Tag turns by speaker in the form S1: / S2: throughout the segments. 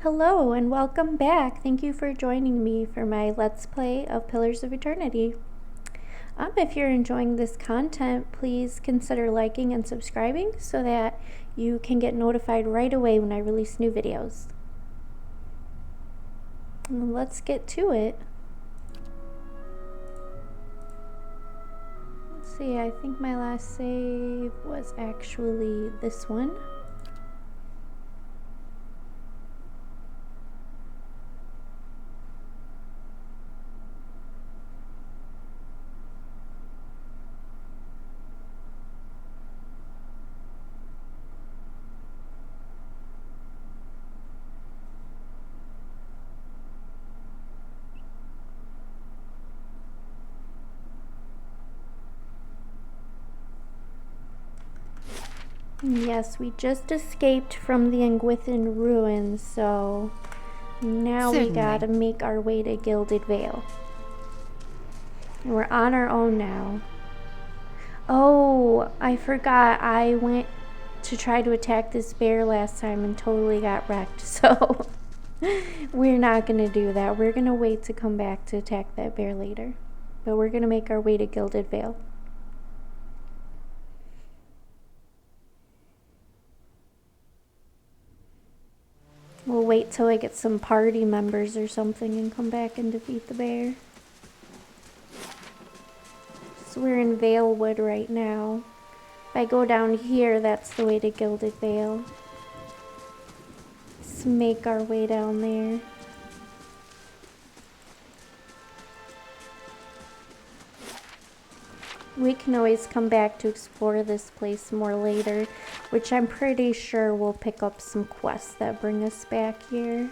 S1: Hello and welcome back. Thank you for joining me for my Let's Play of Pillars of Eternity. If you're enjoying this content, please consider liking and subscribing so that you can get notified right away when I release new videos. Let's get to it. Let's see, I think my last save was actually this one. Yes, we just escaped from the Angwithan ruins, so now we gotta make our way to Gilded Vale. And we're on our own now. Oh, I forgot I went to try to attack this bear last time and totally got wrecked, so we're not gonna do that. We're gonna wait to come back to attack that bear later. But we're gonna make our way to Gilded Vale. We'll wait till I get some party members or something and come back and defeat the bear. So we're in Valewood right now. If I go down here, that's the way to Gilded Vale. Let's make our way down there. We can always come back to explore this place more later, which I'm pretty sure we'll pick up some quests that bring us back here.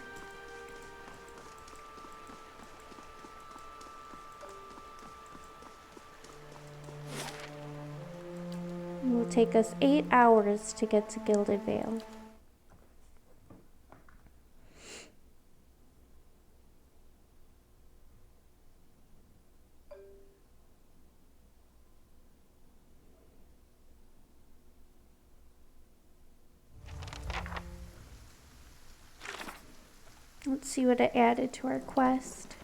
S1: It will take us 8 hours to get to Gilded Vale. Let's see what I added to our quest.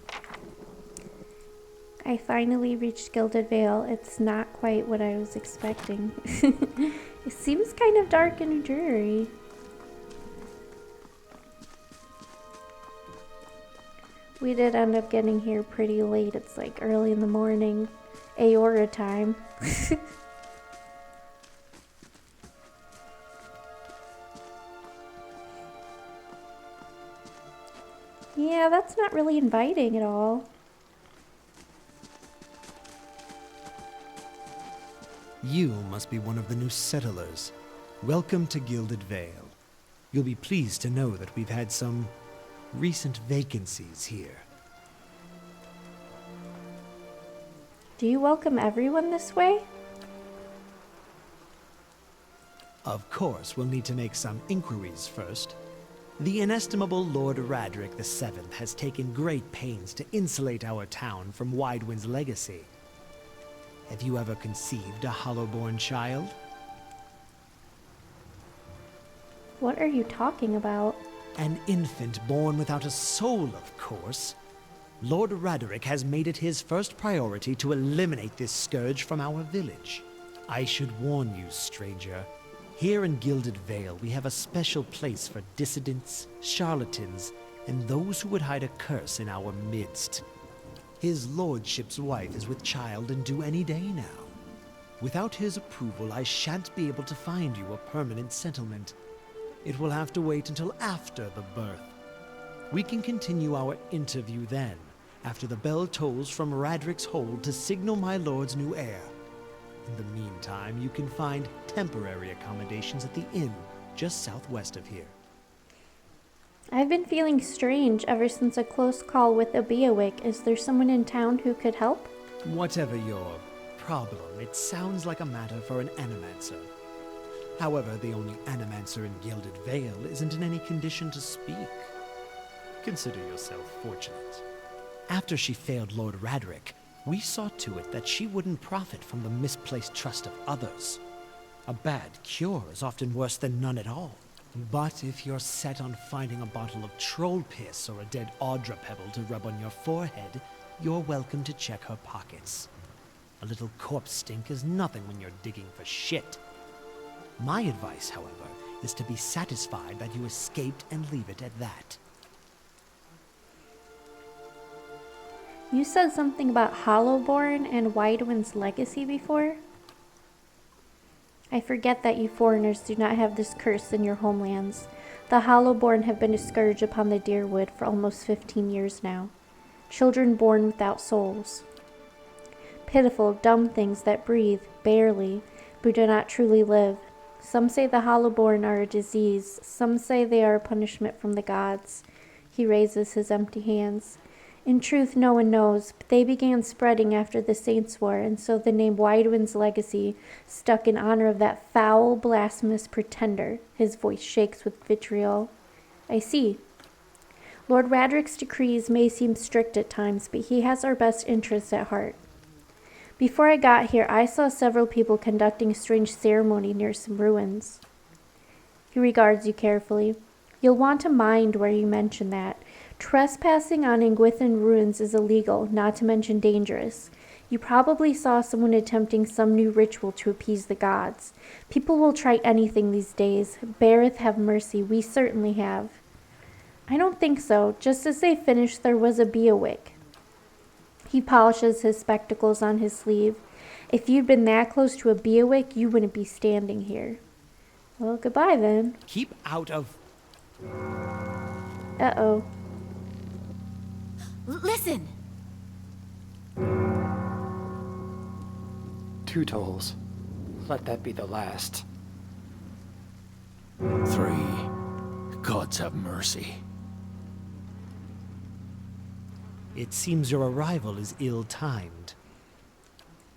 S1: I finally reached Gilded Vale. It's not quite what I was expecting. It seems kind of dark and dreary. We did end up getting here pretty late. It's like early in the morning, Aora time. Yeah, that's not really inviting at all.
S2: You must be one of the new settlers. Welcome to Gilded Vale. You'll be pleased to know that we've had some recent vacancies here.
S1: Do you welcome everyone this way?
S2: Of course, we'll need to make some inquiries first. The inestimable Lord Radric VII has taken great pains to insulate our town from Widewind's legacy. Have you ever conceived a Hollowborn child?
S1: What are you talking about?
S2: An infant born without a soul, of course. Lord Radric has made it his first priority to eliminate this scourge from our village. I should warn you, stranger. Here in Gilded Vale, we have a special place for dissidents, charlatans, and those who would hide a curse in our midst. His lordship's wife is with child and due any day now. Without his approval, I shan't be able to find you a permanent settlement. It will have to wait until after the birth. We can continue our interview then, after the bell tolls from Radric's hold to signal my lord's new heir. In the meantime, you can find temporary accommodations at the inn just southwest of here.
S1: I've been feeling strange ever since a close call with a Beowick. Is there someone in town who could help?
S2: Whatever your problem, it sounds like a matter for an animancer. However, the only animancer in Gilded Vale isn't in any condition to speak. Consider yourself fortunate. After she failed Lord Radric, we saw to it that she wouldn't profit from the misplaced trust of others. A bad cure is often worse than none at all. But if you're set on finding a bottle of troll piss or a dead Audra pebble to rub on your forehead, you're welcome to check her pockets. A little corpse stink is nothing when you're digging for shit. My advice, however, is to be satisfied that you escaped and leave it at that.
S1: You said something about Hollowborn and Widewind's legacy before? I forget that you foreigners do not have this curse in your homelands. The Hollowborn have been a scourge upon the Deerwood for almost 15 years now. Children born without souls. Pitiful, dumb things that breathe, barely, but do not truly live. Some say the Hollowborn are a disease. Some say they are a punishment from the gods. He raises his empty hands. In truth, no one knows, but they began spreading after the Saints' War, and so the name Widewind's legacy stuck in honor of that foul, blasphemous pretender. His voice shakes with vitriol. I see. Lord Radric's decrees may seem strict at times, but he has our best interests at heart. Before I got here, I saw several people conducting a strange ceremony near some ruins. He regards you carefully. You'll want to mind where you mention that. Trespassing on Ingwithan ruins is illegal, not to mention dangerous. You probably saw someone attempting some new ritual to appease the gods. People will try anything these days. Beareth have mercy, we certainly have. I don't think so. Just as they finished, there was a Beawick. He polishes his spectacles on his sleeve. If you'd been that close to a Beawick, you wouldn't be standing here. Well, goodbye then.
S2: Keep out of...
S1: Uh-oh.
S3: Listen!
S4: 2 tolls. Let that be the last.
S5: 3. Gods have mercy.
S2: It seems your arrival is ill-timed.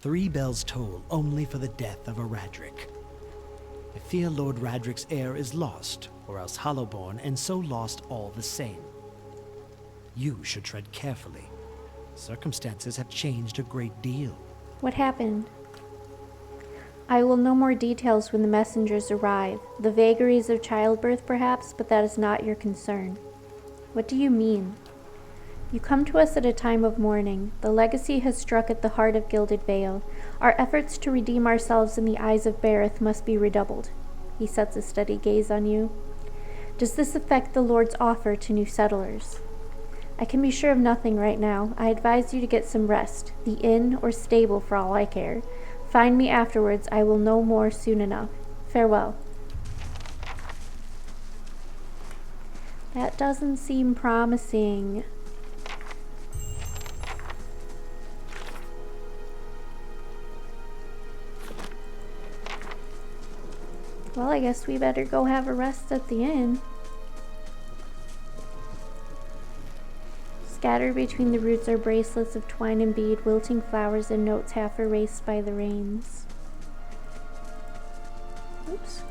S2: 3 bells toll only for the death of a Radric. I fear Lord Radric's heir is lost, or else Hollowborn, and so lost all the same. You should tread carefully. Circumstances have changed a great deal.
S1: What happened? I will know more details when the messengers arrive. The vagaries of childbirth, perhaps, but that is not your concern. What do you mean? You come to us at a time of mourning. The legacy has struck at the heart of Gilded Vale. Our efforts to redeem ourselves in the eyes of Beareth must be redoubled. He sets a steady gaze on you. Does this affect the Lord's offer to new settlers? I can be sure of nothing right now. I advise you to get some rest. The inn or stable for all I care. Find me afterwards. I will know more soon enough. Farewell. That doesn't seem promising. Well, I guess we better go have a rest at the inn. Scattered between the roots are bracelets of twine and bead, wilting flowers, and notes half erased by the rains. Oops,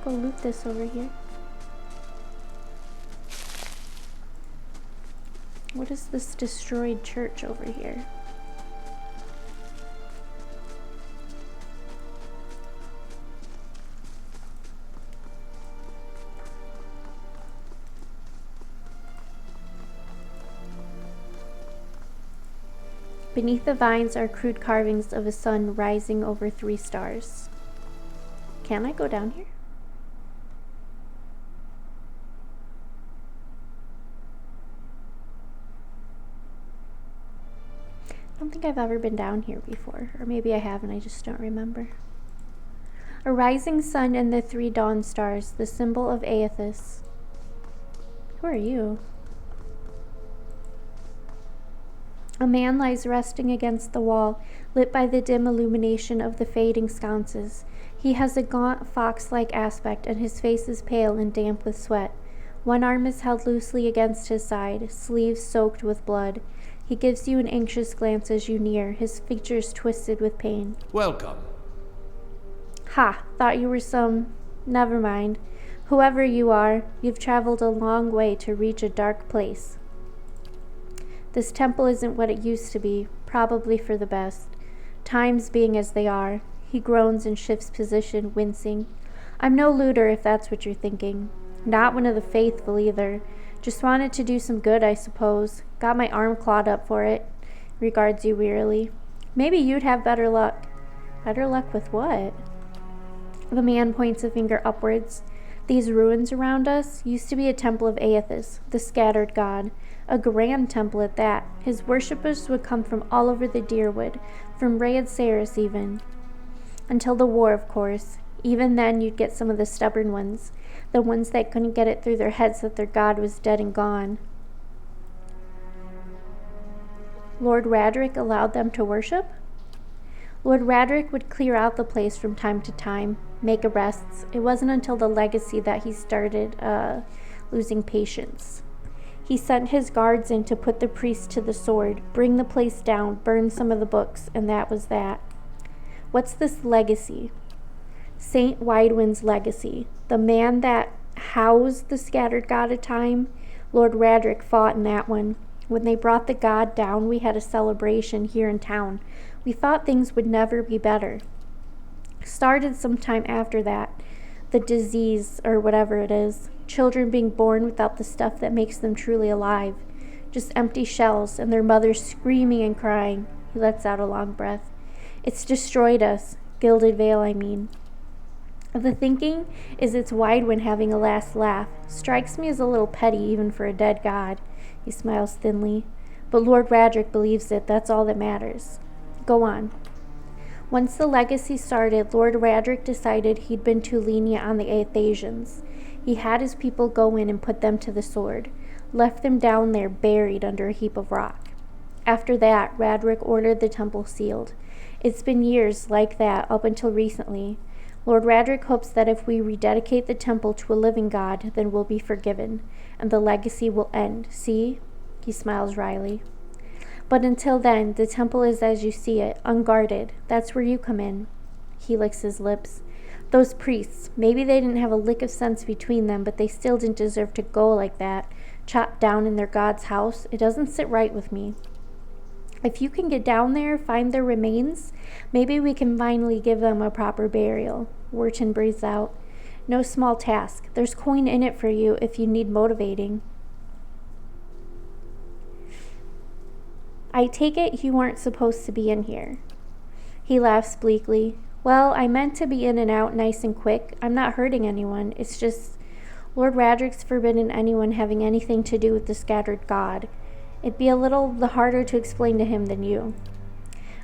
S1: go loot this over here. What is this destroyed church over here? Beneath the vines are crude carvings of a sun rising over 3 stars. Can I go down here? I don't think I've ever been down here before, or maybe I have and I just don't remember. A rising sun and the 3 dawn stars, the symbol of Aethys. Who are you? A man lies resting against the wall, lit by the dim illumination of the fading sconces. He has a gaunt, fox-like aspect, and his face is pale and damp with sweat. One arm is held loosely against his side, sleeves soaked with blood. He gives you an anxious glance as you near, his features twisted with pain.
S5: Welcome.
S1: Ha! Thought you were some... Never mind. Whoever you are, you've traveled a long way to reach a dark place. This temple isn't what it used to be, probably for the best. Times being as they are. He groans and shifts position, wincing. I'm no looter, if that's what you're thinking. Not one of the faithful either. Just wanted to do some good, I suppose. Got my arm clawed up for it. Regards you wearily. Maybe you'd have better luck. Better luck with what? The man points a finger upwards. These ruins around us used to be a temple of Aethys, the scattered god. A grand temple at that. His worshippers would come from all over the Deerwood, from Rayed Saris even. Until the war, of course. Even then you'd get some of the stubborn ones, the ones that couldn't get it through their heads that their god was dead and gone. Lord Raderick allowed them to worship? Lord Raderick would clear out the place from time to time, make arrests. It wasn't until the legacy that he started losing patience. He sent his guards in to put the priest to the sword, bring the place down, burn some of the books, and that was that. What's this legacy? Saint Widewind's legacy. The man that housed the scattered god of time? Lord Raderick fought in that one. When they brought the god down, we had a celebration here in town. We thought things would never be better. Started sometime after that. The disease, or whatever it is. Children being born without the stuff that makes them truly alive. Just empty shells, and their mothers screaming and crying. He lets out a long breath. It's destroyed us. Gilded Vale, I mean. The thinking is it's Widewind having a last laugh. Strikes me as a little petty even for a dead god. He smiles thinly. But Lord Raderick believes it. That's all that matters. Go on. Once the legacy started, Lord Raderick decided he'd been too lenient on the Aethasians. He had his people go in and put them to the sword. Left them down there buried under a heap of rock. After that, Raderick ordered the temple sealed. It's been years like that up until recently. Lord Raderick hopes that if we rededicate the temple to a living god, then we'll be forgiven, and the legacy will end. See? He smiles wryly. But until then, the temple is as you see it, unguarded. That's where you come in. He licks his lips. Those priests, maybe they didn't have a lick of sense between them, but they still didn't deserve to go like that, chopped down in their god's house. It doesn't sit right with me. If you can get down there, find their remains, maybe we can finally give them a proper burial. Wharton breathes out. No small task. There's coin in it for you if you need motivating. I take it you weren't supposed to be in here. He laughs bleakly. Well, I meant to be in and out nice and quick. I'm not hurting anyone. It's just Lord Raderick's forbidden anyone having anything to do with the scattered god. It'd be a little harder to explain to him than you.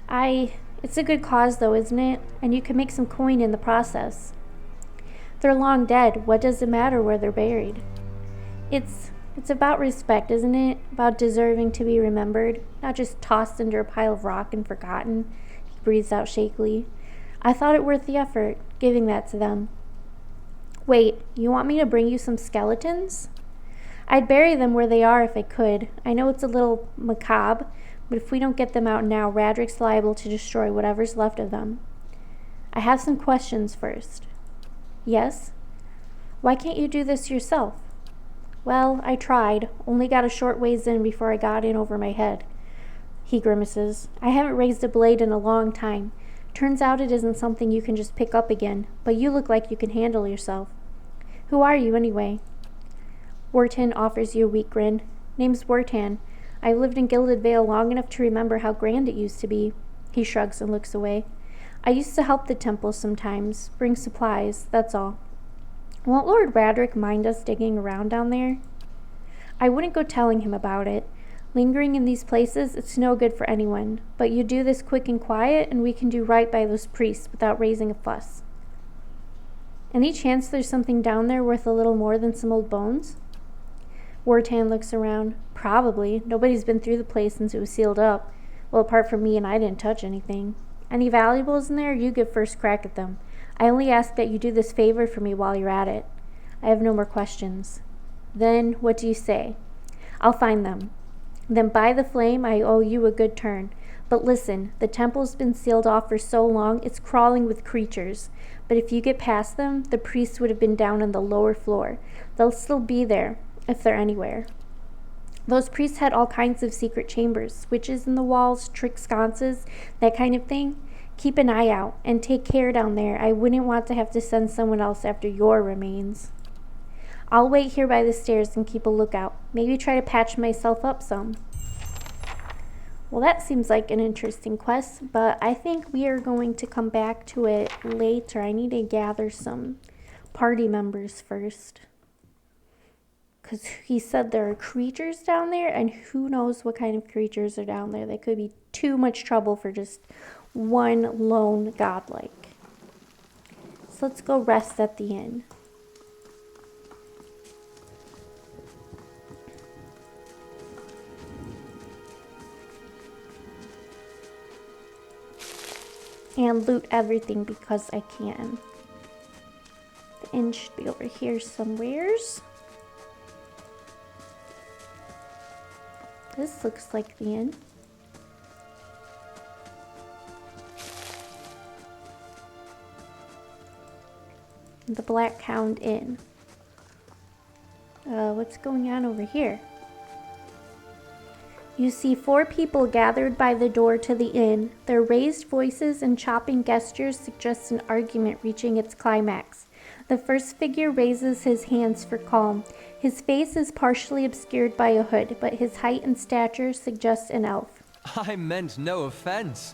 S1: It's a good cause though, isn't it? And you can make some coin in the process. They're long dead. What does it matter where they're buried? It's about respect, isn't it? About deserving to be remembered, not just tossed under a pile of rock and forgotten. He breathes out shakily. I thought it worth the effort, giving that to them. Wait, you want me to bring you some skeletons? I'd bury them where they are if I could. I know it's a little macabre, but if we don't get them out now, Raderick's liable to destroy whatever's left of them. I have some questions first. Yes? Why can't you do this yourself? Well, I tried. Only got a short ways in before I got in over my head. He grimaces. I haven't raised a blade in a long time. Turns out it isn't something you can just pick up again, but you look like you can handle yourself. Who are you, anyway? Wharton offers you a weak grin. Name's Wharton. I've lived in Gilded Vale long enough to remember how grand it used to be. He shrugs and looks away. I used to help the temple sometimes, bring supplies, that's all. Won't Lord Raderick mind us digging around down there? I wouldn't go telling him about it. Lingering in these places, it's no good for anyone. But you do this quick and quiet, and we can do right by those priests without raising a fuss. Any chance there's something down there worth a little more than some old bones? Wharton looks around. Probably. Nobody's been through the place since it was sealed up. Well, apart from me, and I didn't touch anything. Any valuables in there? You get first crack at them. I only ask that you do this favor for me while you're at it. I have no more questions. Then, what do you say? I'll find them. Then by the flame, I owe you a good turn. But listen, the temple's been sealed off for so long, it's crawling with creatures. But if you get past them, the priests would have been down on the lower floor. They'll still be there, if they're anywhere. Those priests had all kinds of secret chambers, switches in the walls, trick sconces, that kind of thing. Keep an eye out, and take care down there. I wouldn't want to have to send someone else after your remains. I'll wait here by the stairs and keep a lookout. Maybe try to patch myself up some. Well, that seems like an interesting quest, but I think we are going to come back to it later. I need to gather some party members first. Because he said there are creatures down there, and who knows what kind of creatures are down there. They could be too much trouble for just one lone godlike. So let's go rest at the inn. And loot everything because I can. The inn should be over here somewheres. This looks like the inn. The Black Hound Inn. What's going on over here? You see 4 people gathered by the door to the inn. Their raised voices and chopping gestures suggest an argument reaching its climax. The first figure raises his hands for calm. His face is partially obscured by a hood, but his height and stature suggest an elf.
S3: I meant no offense.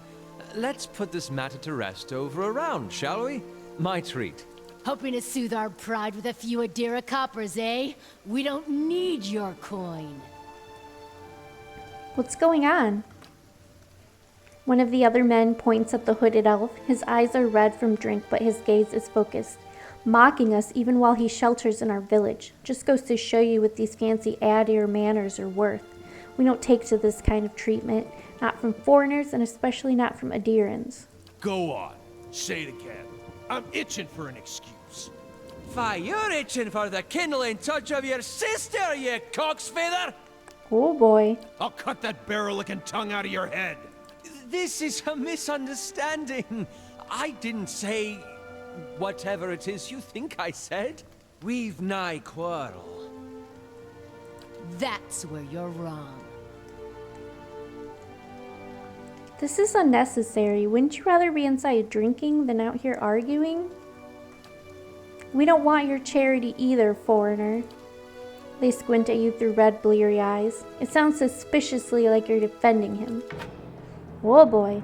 S3: Let's put this matter to rest over a round, shall we? My treat.
S6: Hoping to soothe our pride with a few Adira coppers, eh? We don't need your coin.
S1: What's going on? One of the other men points at the hooded elf. His eyes are red from drink, but his gaze is focused. Mocking us even while he shelters in our village. Just goes to show you what these fancy Adir manners are worth. We don't take to this kind of treatment, not from foreigners and especially not from Adirans.
S7: Go on, say it again. I'm itching for an excuse.
S3: Why, you're itching for the kindling touch of your sister, you cocksfeather!
S1: Oh boy.
S7: I'll cut that barrel-licking tongue out of your head.
S3: This is a misunderstanding. I didn't say whatever it is you think I said. We've nigh quarrel.
S6: That's where you're wrong.
S1: This is unnecessary. Wouldn't you rather be inside drinking than out here arguing? We don't want your charity either, foreigner. They squint at you through red, bleary eyes. It sounds suspiciously like you're defending him. Whoa, boy.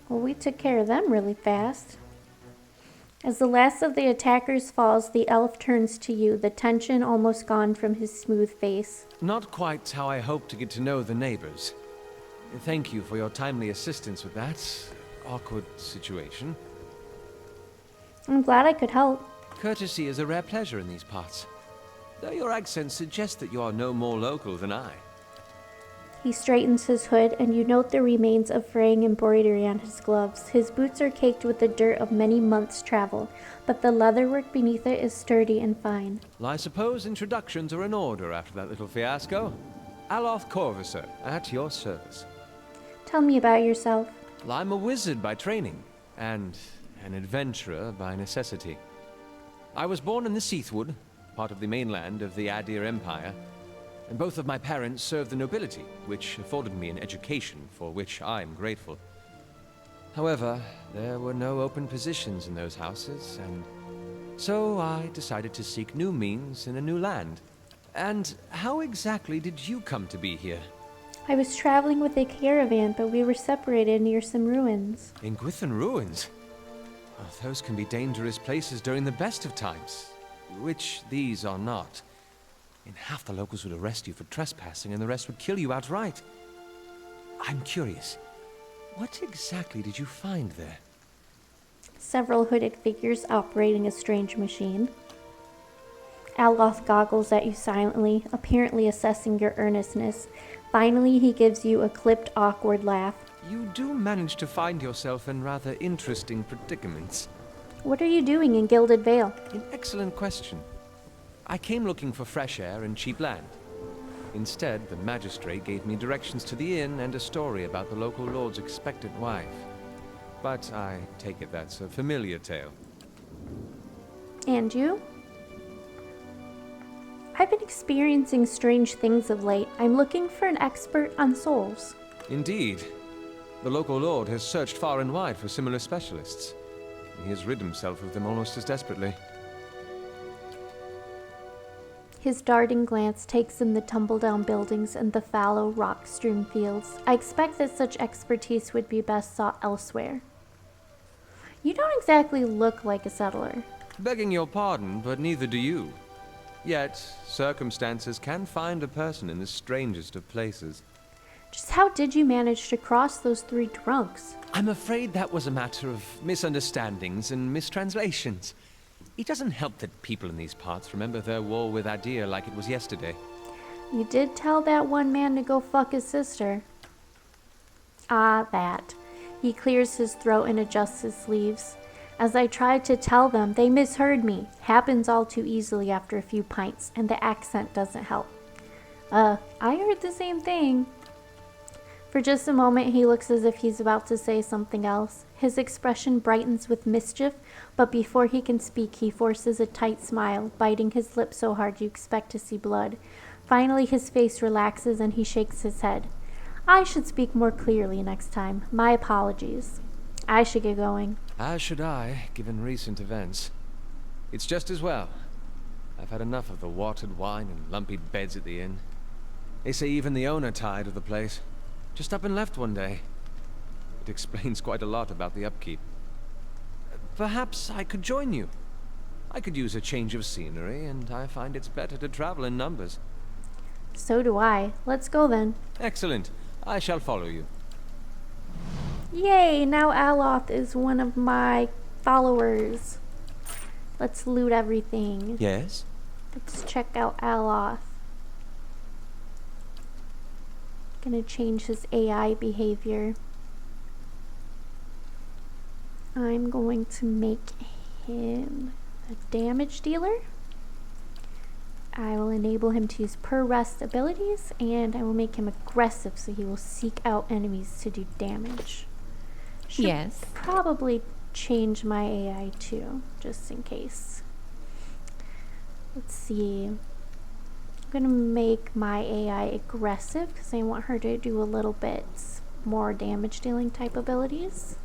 S1: Well, we took care of them really fast. As the last of the attackers falls, the elf turns to you, the tension almost gone from his smooth face.
S3: Not quite how I hoped to get to know the neighbors. Thank you for your timely assistance with that awkward situation.
S1: I'm glad I could help.
S3: Courtesy is a rare pleasure in these parts, though your accent suggests that you are no more local than I.
S1: He straightens his hood, and you note the remains of fraying embroidery on his gloves. His boots are caked with the dirt of many months' travel, but the leatherwork beneath it is sturdy and fine.
S3: Well, I suppose introductions are in order after that little fiasco. Aloth Corvusser, at your service.
S1: Tell me about yourself.
S3: Well, I'm a wizard by training, and an adventurer by necessity. I was born in the Seathwood, part of the mainland of the Adir Empire, and both of my parents served the nobility, which afforded me an education for which I am grateful. However, there were no open positions in those houses, and so I decided to seek new means in a new land. And how exactly did you come to be here?
S1: I was traveling with a caravan, but we were separated near some ruins.
S3: In Gwithan ruins? Oh, those can be dangerous places during the best of times, which these are not. In half the locals would arrest you for trespassing, and the rest would kill you outright. I'm curious, what exactly did you find there?
S1: Several hooded figures operating a strange machine. Aloth goggles at you silently, apparently assessing your earnestness. Finally, he gives you a clipped, awkward laugh.
S3: You do manage to find yourself in rather interesting predicaments.
S1: What are you doing in Gilded Vale?
S3: An excellent question. I came looking for fresh air and cheap land. Instead, the magistrate gave me directions to the inn and a story about the local lord's expectant wife. But I take it that's a familiar tale.
S1: And you? I've been experiencing strange things of late. I'm looking for an expert on souls.
S3: Indeed. The local lord has searched far and wide for similar specialists. He has rid himself of them almost as desperately.
S1: His darting glance takes in the tumble-down buildings and the fallow, rock-strewn fields. I expect that such expertise would be best sought elsewhere. You don't exactly look like a settler.
S3: Begging your pardon, but neither do you. Yet, circumstances can find a person in the strangest of places.
S1: Just how did you manage to cross those 3 drunks?
S3: I'm afraid that was a matter of misunderstandings and mistranslations. It doesn't help that people in these parts remember their war with Adir like it was yesterday.
S1: You did tell that one man to go fuck his sister. Ah, that. He clears his throat and adjusts his sleeves. As I tried to tell them, they misheard me. Happens all too easily after a few pints, and the accent doesn't help. I heard the same thing. For just a moment, he looks as if he's about to say something else. His expression brightens with mischief, but before he can speak, he forces a tight smile, biting his lip so hard you expect to see blood. Finally, his face relaxes and he shakes his head. I should speak more clearly next time. My apologies. I should get going.
S3: As should I, given recent events. It's just as well. I've had enough of the watered wine and lumpy beds at the inn. They say even the owner tired of the place. Just up and left one day. It explains quite a lot about the upkeep. Perhaps I could join you. I could use a change of scenery, and I find it's better to travel in numbers.
S1: So do I. Let's go then.
S3: Excellent. I shall follow you.
S1: Yay! Now Aloth is one of my followers. Let's loot everything.
S3: Yes?
S1: Let's check out Aloth. Gonna change his AI behavior. I'm going to make him a damage dealer. I will enable him to use per rest abilities, and I will make him aggressive so he will seek out enemies to do damage. Should
S8: Yes.
S1: probably change my AI too, just in case. Let's see. I'm gonna make my AI aggressive because I want her to do a little bit more damage dealing type abilities.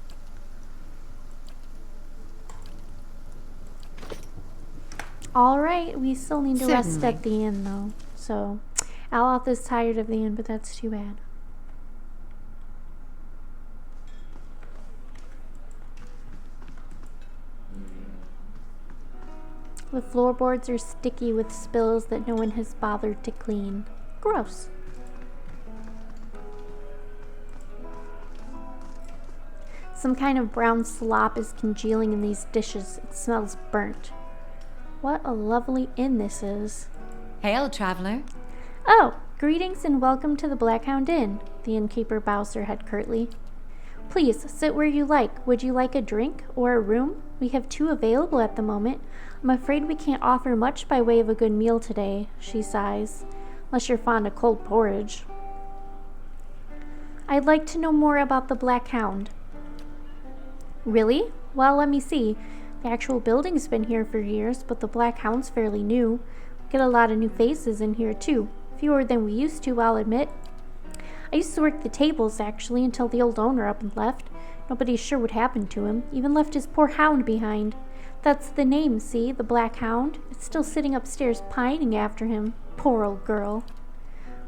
S1: Alright, we still need to rest
S8: Certainly.
S1: at the inn though. So, Aloth is tired of the inn, but that's too bad. The floorboards are sticky with spills that no one has bothered to clean. Gross. Some kind of brown slop is congealing in these dishes. It smells burnt. What a lovely inn this is.
S8: Hail, traveler.
S1: Oh, greetings and welcome to the Blackhound Inn. The innkeeper bows her head curtly. Please, sit where you like. Would you like a drink or a room? We have 2 available at the moment. I'm afraid we can't offer much by way of a good meal today, she sighs. Unless you're fond of cold porridge. I'd like to know more about the Black Hound. Really? Well, let me see. The actual building's been here for years, but the Black Hound's fairly new. We get a lot of new faces in here, too. Fewer than we used to, I'll admit. I used to work the tables, actually, until the old owner up and left. Nobody's sure what happened to him. Even left his poor hound behind. That's the name, see? The Black Hound. It's still sitting upstairs pining after him. Poor old girl.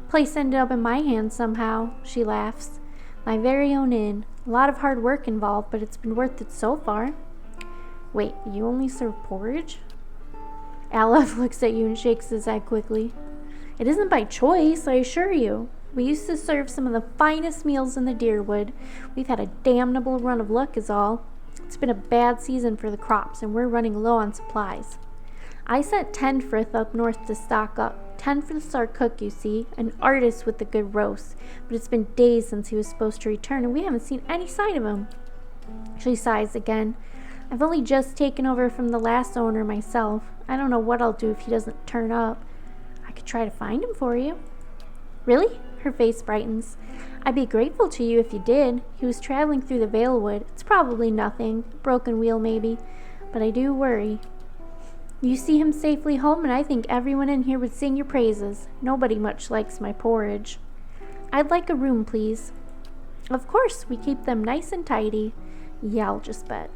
S1: Place ended up in my hands somehow, she laughs. My very own inn. A lot of hard work involved, but it's been worth it so far. Wait, you only serve porridge? Aloth looks at you and shakes his head quickly. It isn't by choice, I assure you. We used to serve some of the finest meals in the Deerwood. We've had a damnable run of luck is all. It's been a bad season for the crops, and we're running low on supplies. I sent Tenfrith up north to stock up. Tenfrith's our cook, you see, an artist with the good roast, but it's been days since he was supposed to return, and we haven't seen any sign of him. She sighs again. I've only just taken over from the last owner myself. I don't know what I'll do if he doesn't turn up. I could try to find him for you. Really? Her face brightens. I'd be grateful to you if you did. He was traveling through the Valewood. It's probably nothing. Broken wheel, maybe. But I do worry. You see him safely home, and I think everyone in here would sing your praises. Nobody much likes my porridge. I'd like a room, please. Of course, we keep them nice and tidy. Yeah, I'll just bet.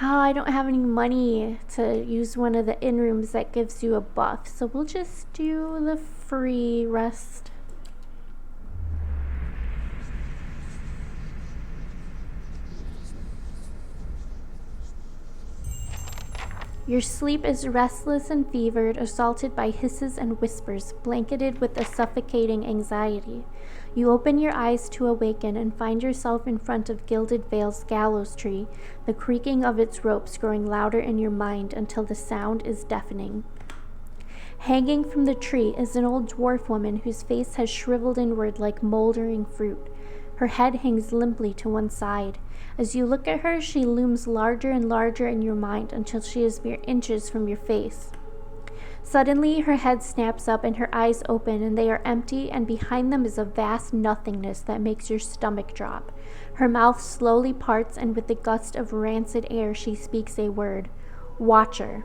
S1: Oh, I don't have any money to use one of the inn rooms that gives you a buff, so we'll just do the free rest. Your sleep is restless and fevered, assaulted by hisses and whispers, blanketed with a suffocating anxiety. You open your eyes to awaken and find yourself in front of Gilded Vale's gallows tree, the creaking of its ropes growing louder in your mind until the sound is deafening. Hanging from the tree is an old dwarf woman whose face has shriveled inward like moldering fruit. Her head hangs limply to one side. As you look at her, she looms larger and larger in your mind until she is mere inches from your face. Suddenly, her head snaps up and her eyes open, and they are empty, and behind them is a vast nothingness that makes your stomach drop. Her mouth slowly parts, and with the gust of rancid air, she speaks a word. Watcher.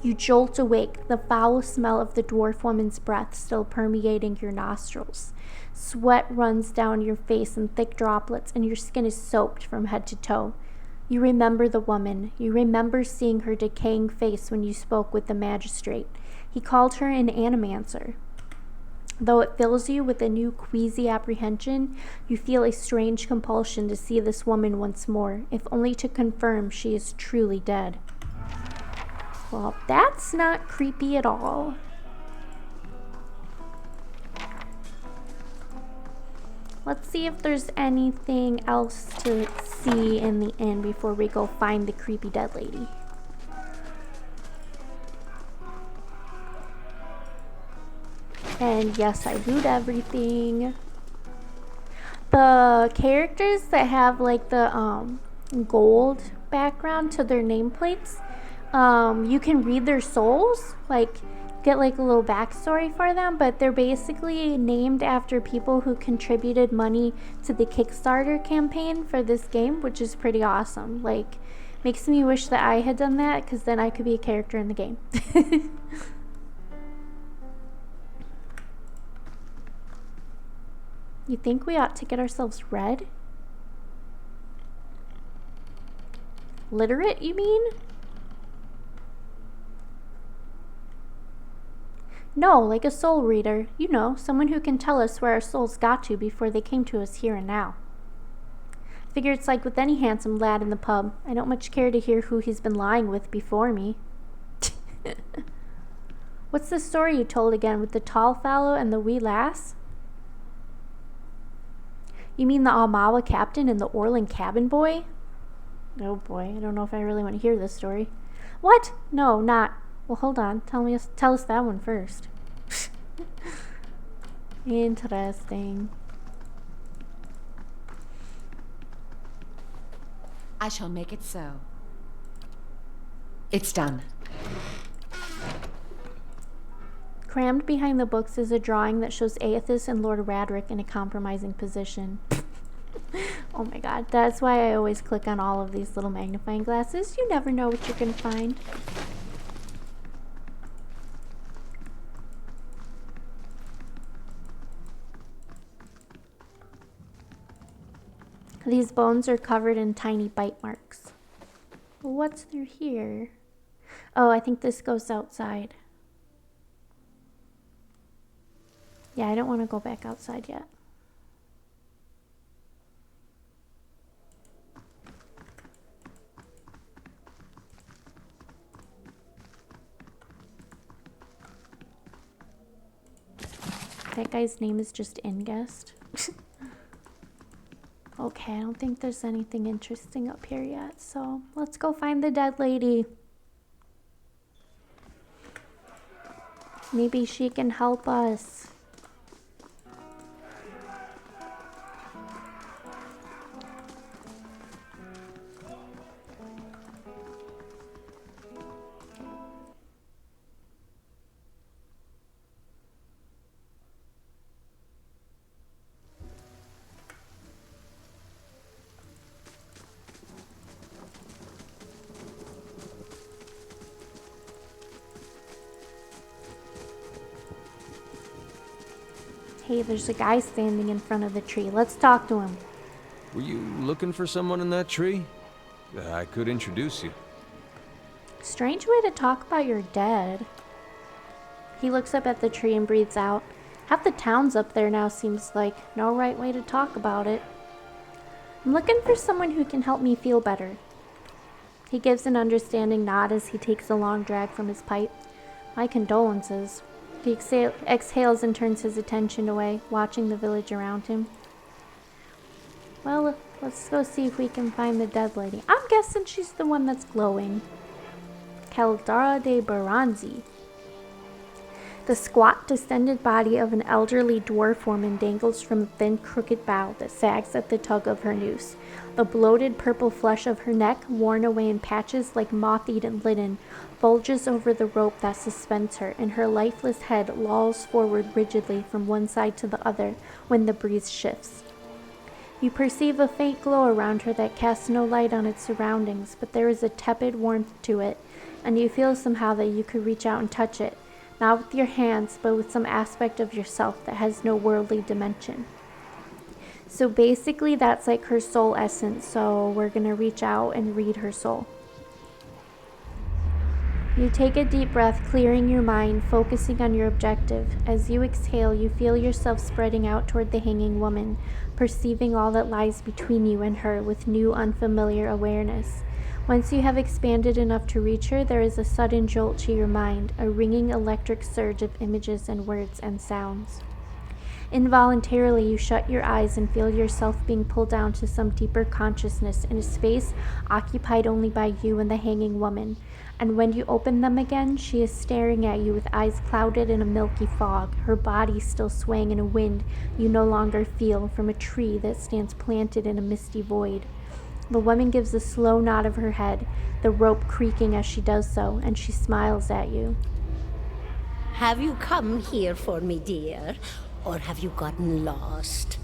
S1: You jolt awake, the foul smell of the dwarf woman's breath still permeating your nostrils. Sweat runs down your face in thick droplets, and your skin is soaked from head to toe. You remember the woman. You remember seeing her decaying face when you spoke with the magistrate. He called her an animancer. Though it fills you with a new queasy apprehension, you feel a strange compulsion to see this woman once more, if only to confirm she is truly dead. Well, that's not creepy at all. Let's see if there's anything else to see in the inn before we go find the creepy dead lady. And yes, I loot everything. The characters that have like the gold background to their nameplates, you can read their souls, like get like a little backstory for them, but they're basically named after people who contributed money to the Kickstarter campaign for this game, which is pretty awesome. Like, makes me wish that I had done that, because then I could be a character in the game. You think we ought to get ourselves red? Literate, you mean? No, like a soul reader. You know, someone who can tell us where our souls got to before they came to us here and now. Figure it's like with any handsome lad in the pub. I don't much care to hear who he's been lying with before me. What's the story you told again with the tall fellow and the wee lass? You mean the Almawa captain and the Orlin cabin boy? Oh boy, I don't know if I really want to hear this story. What? No, not. Well, hold on. Tell us that one first. Interesting.
S8: I shall make it so. It's done.
S1: Crammed behind the books is a drawing that shows Aethys and Lord Radric in a compromising position. Oh my god, that's why I always click on all of these little magnifying glasses. You never know what you're going to find. These bones are covered in tiny bite marks. What's through here? Oh, I think this goes outside. Yeah, I don't want to go back outside yet. That guy's name is just Ingest. Okay, I don't think there's anything interesting up here yet, so let's go find the dead lady. Maybe she can help us. Hey, there's a guy standing in front of the tree. Let's talk to him.
S3: Were you looking for someone in that tree? I could introduce you.
S1: Strange way to talk about your dead. He looks up at the tree and breathes out. Half the town's up there now, seems like. No right way to talk about it. I'm looking for someone who can help me feel better. He gives an understanding nod as he takes a long drag from his pipe. My condolences. He exhales and turns his attention away, watching the village around him. Well, let's go see if we can find the dead lady. I'm guessing she's the one that's glowing. Caldara de Baranzi. The squat, distended body of an elderly dwarf woman dangles from a thin, crooked bough that sags at the tug of her noose. The bloated purple flesh of her neck, worn away in patches like moth-eaten linen, bulges over the rope that suspends her, and her lifeless head lolls forward rigidly from one side to the other when the breeze shifts. You perceive a faint glow around her that casts no light on its surroundings, but there is a tepid warmth to it, and you feel somehow that you could reach out and touch it. Not with your hands, but with some aspect of yourself that has no worldly dimension. So basically that's like her soul essence, so we're going to reach out and read her soul. You take a deep breath, clearing your mind, focusing on your objective. As you exhale, you feel yourself spreading out toward the hanging woman, perceiving all that lies between you and her with new, unfamiliar awareness. Once you have expanded enough to reach her, there is a sudden jolt to your mind, a ringing electric surge of images and words and sounds. Involuntarily, you shut your eyes and feel yourself being pulled down to some deeper consciousness in a space occupied only by you and the hanging woman. And when you open them again, she is staring at you with eyes clouded in a milky fog, her body still swaying in a wind you no longer feel from a tree that stands planted in a misty void. The woman gives a slow nod of her head, the rope creaking as she does so, and she smiles at you.
S9: Have you come here for me, dear, or have you gotten lost?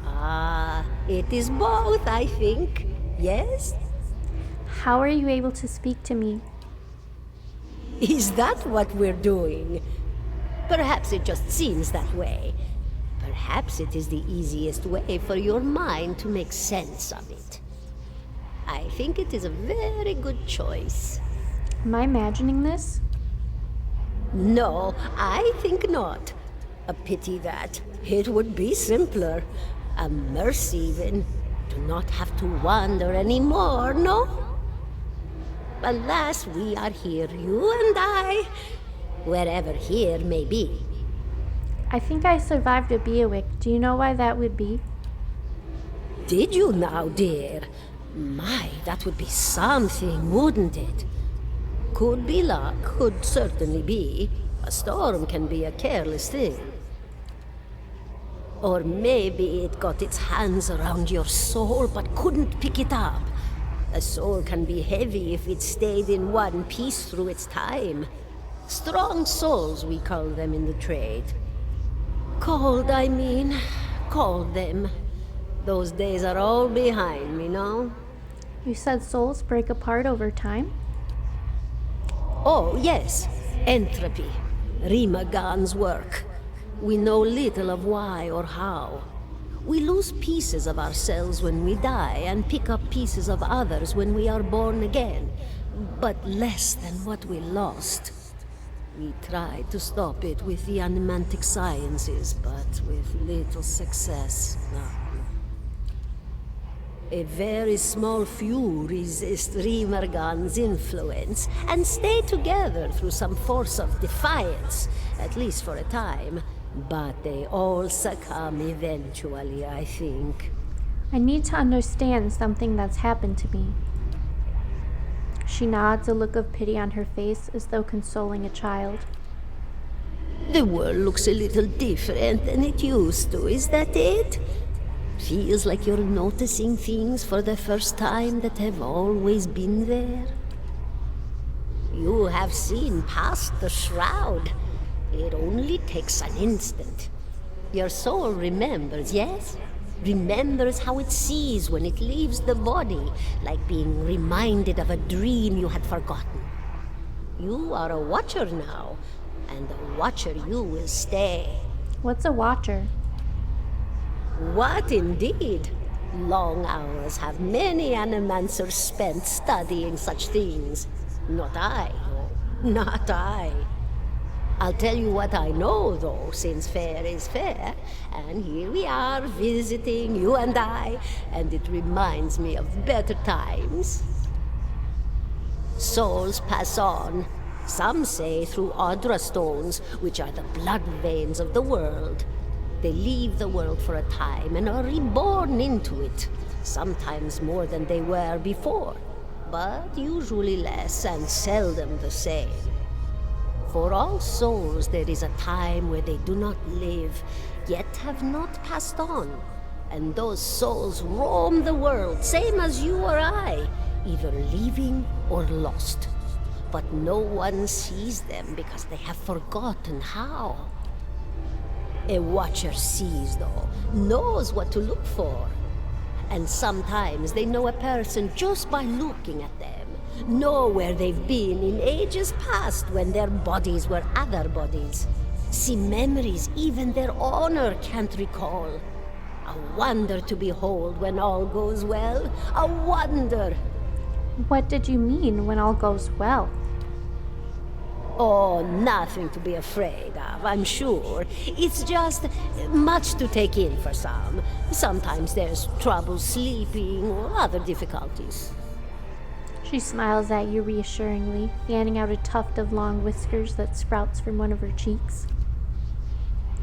S9: Ah, it is both, I think. Yes?
S1: How are you able to speak to me?
S9: Is that what we're doing? Perhaps it just seems that way. Perhaps it is the easiest way for your mind to make sense of it. I think it is a very good choice.
S1: Am I imagining this?
S9: No, I think not. A pity that. It would be simpler. A mercy even. To not have to wander anymore, no? Alas, we are here, you and I. Wherever here may be.
S1: I think I survived a Beawick. Do you know why that would be?
S9: Did you now, dear? My, that would be something, wouldn't it? Could be luck, could certainly be. A storm can be a careless thing. Or maybe it got its hands around your soul but couldn't pick it up. A soul can be heavy if it stayed in one piece through its time. Strong souls, we call them in the trade. Cold, I mean. Called them. Those days are all behind me, no?
S1: You said souls break apart over time?
S9: Oh, yes. Entropy. Rimagan's work. We know little of why or how. We lose pieces of ourselves when we die and pick up pieces of others when we are born again, but less than what we lost. We tried to stop it with the animantic sciences, but with little success. No. A very small few resist Rimergan's influence and stay together through some force of defiance, at least for a time. But they all succumb eventually, I think.
S1: I need to understand something that's happened to me. She nods, a look of pity on her face, as though consoling a child.
S9: The world looks a little different than it used to, is that it? Feels like you're noticing things for the first time that have always been there. You have seen past the shroud. It only takes an instant. Your soul remembers, yes? Remembers how it sees when it leaves the body, like being reminded of a dream you had forgotten. You are a watcher now, and a watcher you will stay.
S1: What's a watcher?
S9: What indeed? Long hours have many animancers spent studying such things. Not I, though. Not I. I'll tell you what I know, though, since fair is fair, and here we are visiting, you and I, and it reminds me of better times. Souls pass on. Some say through Audra stones, which are the blood veins of the world. They leave the world for a time and are reborn into it, sometimes more than they were before, but usually less and seldom the same. For all souls there is a time where they do not live, yet have not passed on, and those souls roam the world, same as you or I, either leaving or lost. But no one sees them because they have forgotten how. A watcher sees, though, knows what to look for. And sometimes they know a person just by looking at them, know where they've been in ages past when their bodies were other bodies. See memories even their owner can't recall. A wonder to behold when all goes well. A wonder!
S1: What did you mean when all goes well?
S9: Oh, nothing to be afraid of, I'm sure. It's just much to take in for some. Sometimes there's trouble sleeping or other difficulties.
S1: She smiles at you reassuringly, fanning out a tuft of long whiskers that sprouts from one of her cheeks.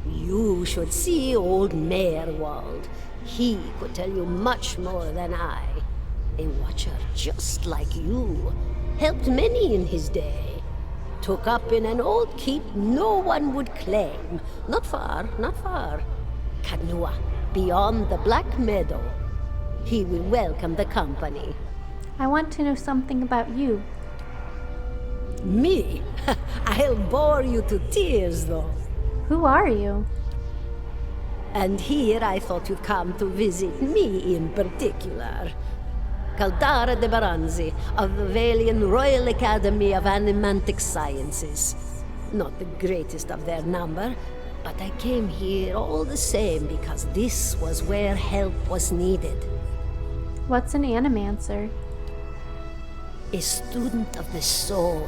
S9: You should see old Meerwald. He could tell you much more than I. A watcher just like you. Helped many in his day. Took up in an old keep no one would claim. Not far, not far. Kanua, beyond the Black Meadow. He will welcome the company.
S1: I want to know something about you.
S9: Me? I'll bore you to tears, though.
S1: Who are you?
S9: And here I thought you'd come to visit me in particular. Caldara de Baranzi, of the Valian Royal Academy of Animantic Sciences. Not the greatest of their number, but I came here all the same because this was where help was needed.
S1: What's an animancer?
S9: A student of the soul.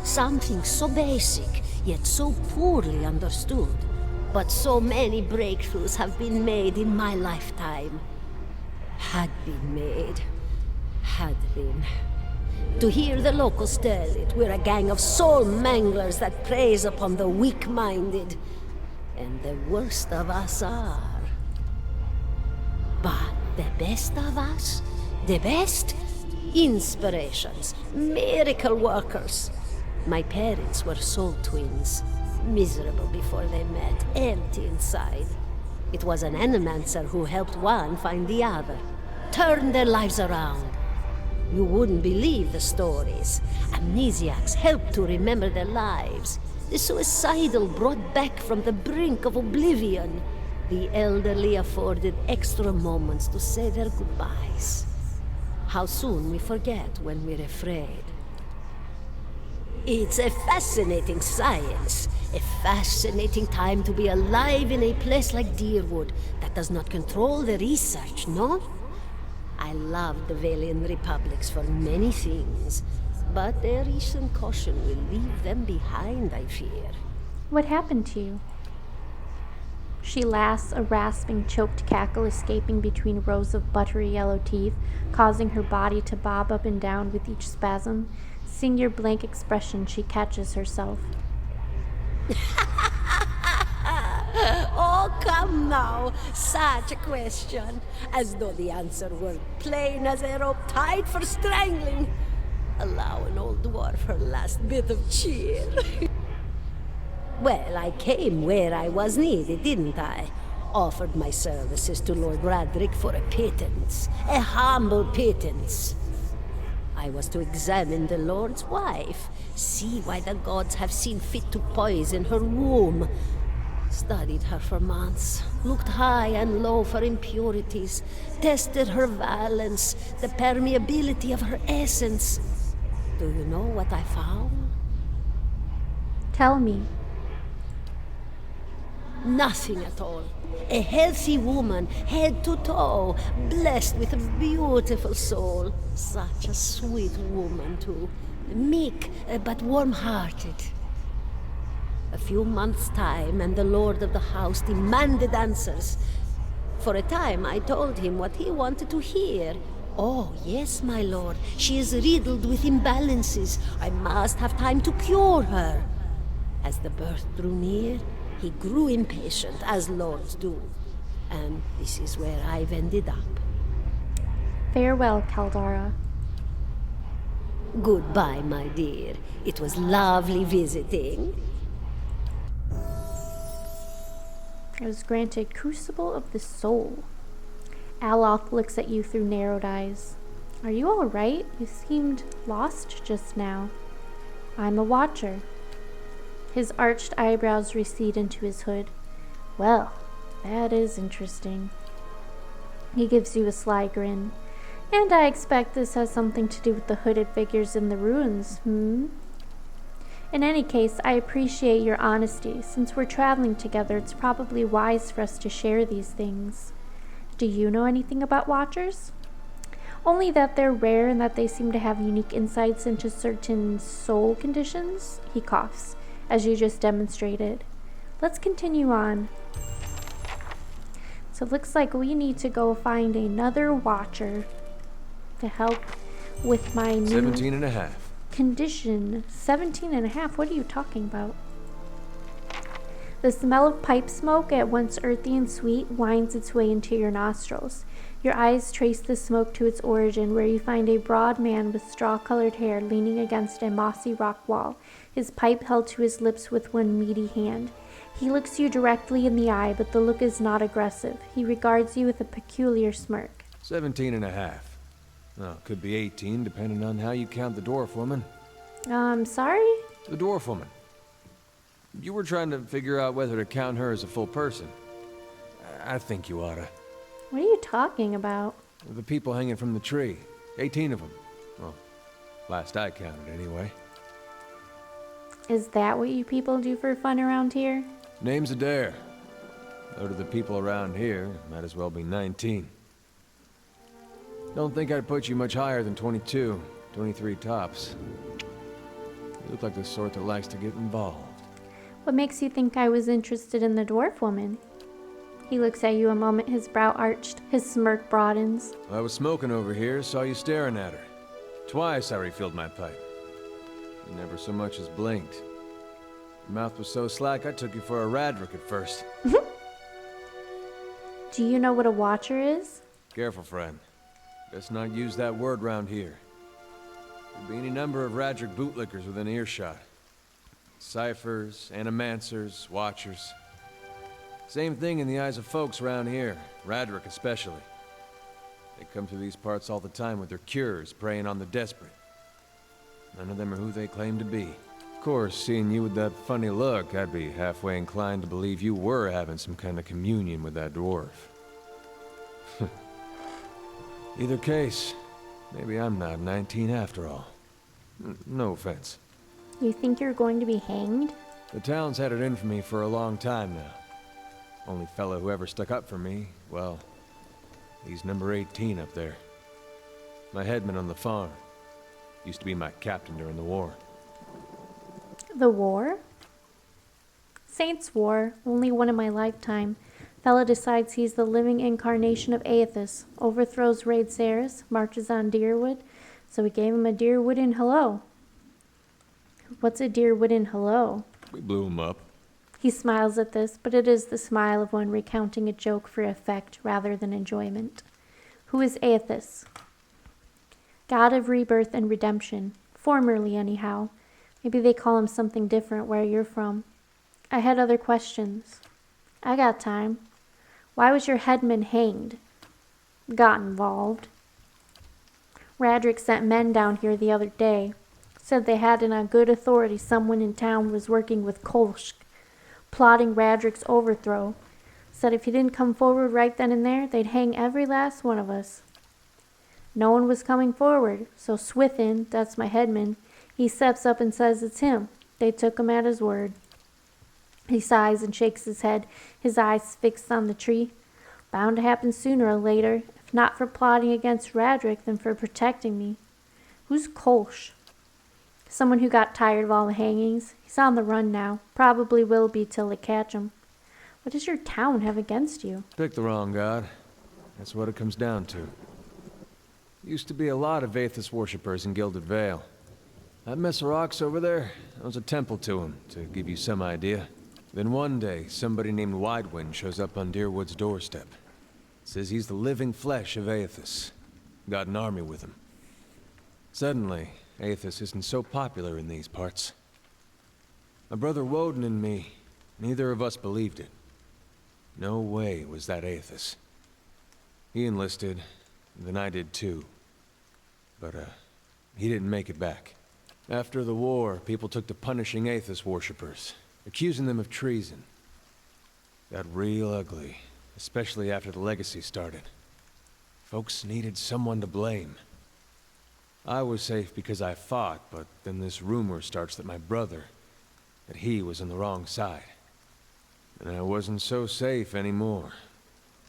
S9: Something so basic, yet so poorly understood. But so many breakthroughs have been made in my lifetime. Had been made. Had been. To hear the locals tell it, we're a gang of soul manglers that preys upon the weak-minded. And the worst of us are. But the best of us? The best? Inspirations. Miracle workers. My parents were soul twins. Miserable before they met, empty inside. It was an animancer who helped one find the other. Turned their lives around. You wouldn't believe the stories. Amnesiacs helped to remember their lives. The suicidal brought back from the brink of oblivion. The elderly afforded extra moments to say their goodbyes. How soon we forget when we're afraid. It's a fascinating science. A fascinating time to be alive in a place like Deerwood that does not control the research, no? I love the Valian Republics for many things, but their recent caution will leave them behind, I fear.
S1: What happened to you? She laughs, a rasping, choked cackle escaping between rows of buttery yellow teeth, causing her body to bob up and down with each spasm. Seeing your blank expression, she catches herself.
S9: Oh, come now. Such a question. As though the answer were plain as a rope tied for strangling. Allow an old dwarf her last bit of cheer. Well, I came where I was needed, didn't I? Offered my services to Lord Radric for a pittance. A humble pittance. I was to examine the Lord's wife, see why the gods have seen fit to poison her womb. Studied her for months, looked high and low for impurities, tested her valence, the permeability of her essence. Do you know what I found?
S1: Tell me.
S9: Nothing at all. A healthy woman, head to toe, blessed with a beautiful soul. Such a sweet woman, too. Meek, but warm-hearted. A few months' time, and the lord of the house demanded answers. For a time, I told him what he wanted to hear. Oh, yes, my lord. She is riddled with imbalances. I must have time to cure her. As the birth drew near, he grew impatient, as lords do. And this is where I've ended up.
S1: Farewell, Caldara.
S9: Goodbye, my dear. It was lovely visiting.
S1: I was granted Crucible of the Soul. Aloth looks at you through narrowed eyes. Are you all right? You seemed lost just now. I'm a watcher. His arched eyebrows recede into his hood. Well, that is interesting. He gives you a sly grin. And I expect this has something to do with the hooded figures in the ruins, In any case, I appreciate your honesty. Since we're traveling together, it's probably wise for us to share these things. Do you know anything about Watchers? Only that they're rare and that they seem to have unique insights into certain soul conditions. He coughs, as you just demonstrated. Let's continue on. So it looks like we need to go find another Watcher to help with my new
S3: 17 and a half.
S1: Condition. 17 and a half? What are you talking about? The smell of pipe smoke, at once earthy and sweet, winds its way into your nostrils. Your eyes trace the smoke to its origin, where you find a broad man with straw-colored hair leaning against a mossy rock wall, his pipe held to his lips with one meaty hand. He looks you directly in the eye, but the look is not aggressive. He regards you with a peculiar smirk.
S3: 17 and a half. Well, could be 18, depending on how you count the dwarf woman.
S1: Sorry?
S3: The dwarf woman. You were trying to figure out whether to count her as a full person. I think you oughta.
S1: What are you talking about?
S3: The people hanging from the tree. 18 of them. Well, last I counted, anyway.
S1: Is that what you people do for fun around here?
S3: Name's Adair. Though to the people around here, might as well be 19. Don't think I'd put you much higher than 22, 23 tops. You look like the sort that likes to get involved.
S1: What makes you think I was interested in the dwarf woman? He looks at you a moment, his brow arched, his smirk broadens.
S3: I was smoking over here, saw you staring at her. Twice I refilled my pipe. You never so much as blinked. Your mouth was so slack I took you for a Radric at first.
S1: Do you know what a watcher is?
S3: Careful, friend. Best not use that word round here. There'd be any number of Radric bootlickers within earshot. Ciphers, animancers, watchers. Same thing in the eyes of folks around here, Radric especially. They come to these parts all the time with their cures, preying on the desperate. None of them are who they claim to be. Of course, seeing you with that funny look, I'd be halfway inclined to believe you were having some kind of communion with that dwarf. Either case, maybe I'm not 19 after all. No offense.
S1: You think you're going to be hanged?
S3: The town's had it in for me for a long time now. Only fellow who ever stuck up for me, well, he's number 18 up there. My headman on the farm. Used to be my captain during the war.
S1: The war? Saints' War, only one in my lifetime. Fella decides he's the living incarnation of Aethys, overthrows Raid Saris, marches on Deerwood, so we gave him a Deerwooden hello. What's a Deerwooden hello?
S3: We blew him up.
S1: He smiles at this, but it is the smile of one recounting a joke for effect rather than enjoyment. Who is Aethys? God of rebirth and redemption. Formerly, anyhow. Maybe they call him something different where you're from. I had other questions. I got time. Why was your headman hanged? Got involved. Radric sent men down here the other day. Said they had it on good authority someone in town was working with Kolsk, plotting Radric's overthrow. Said if he didn't come forward right then and there, they'd hang every last one of us. No one was coming forward, so Swithin, that's my headman, he steps up and says it's him. They took him at his word. He sighs and shakes his head, his eyes fixed on the tree. Bound to happen sooner or later, if not for plotting against Radric, then for protecting me. Who's Kolsch? Someone who got tired of all the hangings. He's on the run now. Probably will be till they catch him. What does your town have against you?
S3: Pick the wrong god. That's what it comes down to. Used to be a lot of Aethys worshippers in Gilded Vale. That mess of rocks over there, that was a temple to him, to give you some idea. Then one day, somebody named Widewind shows up on Deerwood's doorstep. Says he's the living flesh of Aethys. Got an army with him. Suddenly, Aethys isn't so popular in these parts. My brother Woden and me, neither of us believed it. No way was that Aethys. He enlisted, and then I did too. But, he didn't make it back. After the war, people took to punishing Aethys worshippers, accusing them of treason. Got real ugly, especially after the legacy started. Folks needed someone to blame. I was safe because I fought, but then this rumor starts that my brother, that he was on the wrong side. And I wasn't so safe anymore.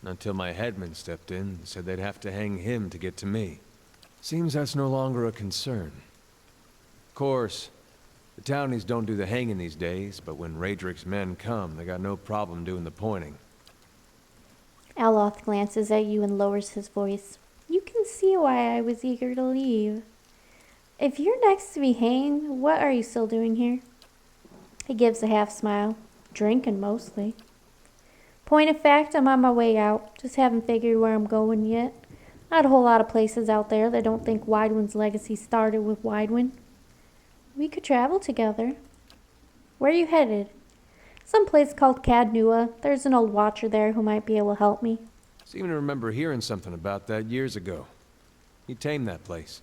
S3: Until my headman stepped in and said they'd have to hang him to get to me. Seems that's no longer a concern. Of course, the townies don't do the hanging these days, but when Radric's men come, they got no problem doing the pointing.
S1: Aloth glances at you and lowers his voice. You can see why I was eager to leave. If you're next to be hanged, what are you still doing here? He gives a half smile. Drinking, mostly. Point of fact, I'm on my way out. Just haven't figured where I'm going yet. Not a whole lot of places out there that don't think Widewind's legacy started with Widewind. We could travel together. Where are you headed? Some place called Cadnua. There's an old watcher there who might be able to help me.
S3: Seem to remember hearing something about that years ago. He tamed that place.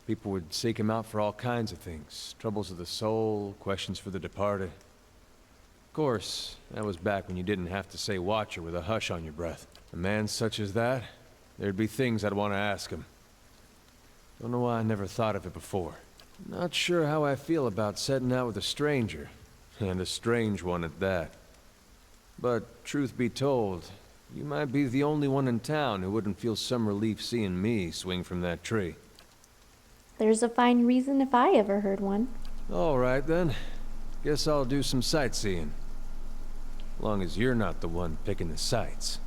S3: People would seek him out for all kinds of things. Troubles of the soul, questions for the departed. Of course, that was back when you didn't have to say watcher with a hush on your breath. A man such as that, there'd be things I'd want to ask him. Don't know why I never thought of it before. Not sure how I feel about setting out with a stranger. And a strange one at that. But, truth be told, you might be the only one in town who wouldn't feel some relief seeing me swing from that tree.
S1: There's a fine reason if I ever heard one.
S3: All right, then. Guess I'll do some sightseeing. Long as you're not the one picking the sights.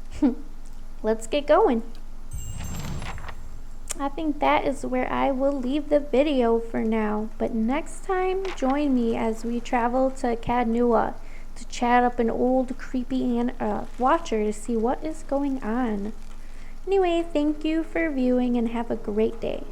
S1: Let's get going. I think that is where I will leave the video for now. But next time, join me as we travel to Cadnua to chat up an old creepy watcher to see what is going on. Anyway, thank you for viewing and have a great day.